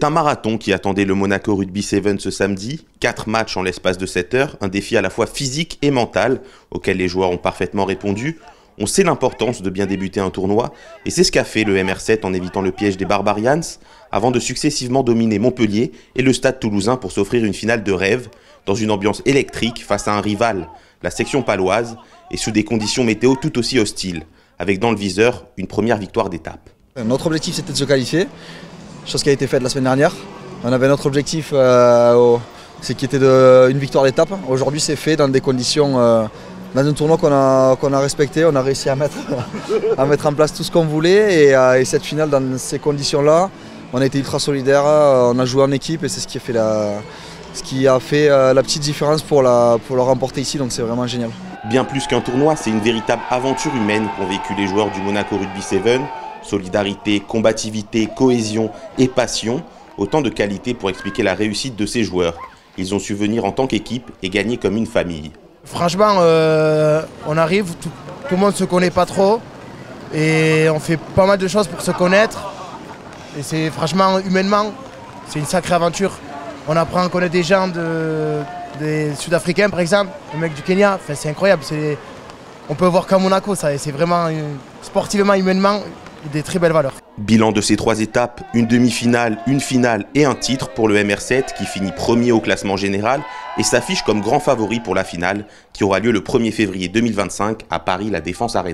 C'est un marathon qui attendait le Monaco Rugby 7 ce samedi. 4 matchs en l'espace de 7 heures, un défi à la fois physique et mental, auquel les joueurs ont parfaitement répondu. On sait l'importance de bien débuter un tournoi, et c'est ce qu'a fait le MR7 en évitant le piège des Barbarians, avant de successivement dominer Montpellier et le Stade Toulousain pour s'offrir une finale de rêve, dans une ambiance électrique face à un rival, la section paloise, et sous des conditions météo tout aussi hostiles, avec dans le viseur une première victoire d'étape. Notre objectif c'était de se qualifier, chose qui a été faite la semaine dernière. On avait notre objectif, c'est qui était une victoire d'étape. Aujourd'hui c'est fait dans des conditions, dans un tournoi qu'on a respecté. On a réussi à mettre en place tout ce qu'on voulait et cette finale dans ces conditions-là, on a été ultra solidaires, on a joué en équipe et c'est ce qui a fait la petite différence pour la remporter ici, donc c'est vraiment génial. Bien plus qu'un tournoi, c'est une véritable aventure humaine qu'ont vécu les joueurs du Monaco Rugby 7. Solidarité, combativité, cohésion et passion, autant de qualités pour expliquer la réussite de ces joueurs. Ils ont su venir en tant qu'équipe et gagner comme une famille. Franchement, on arrive, tout le monde ne se connaît pas trop et on fait pas mal de choses pour se connaître. Et c'est franchement, humainement, c'est une sacrée aventure. On apprend à connaître des gens des Sud-Africains par exemple, le mec du Kenya, enfin, c'est incroyable. On peut voir qu'à Monaco, c'est vraiment sportivement, humainement, des très belles valeurs. Bilan de ces 3 étapes, une demi-finale, une finale et un titre pour le MR7 qui finit premier au classement général et s'affiche comme grand favori pour la finale qui aura lieu le 1er février 2025 à Paris La Défense Arena.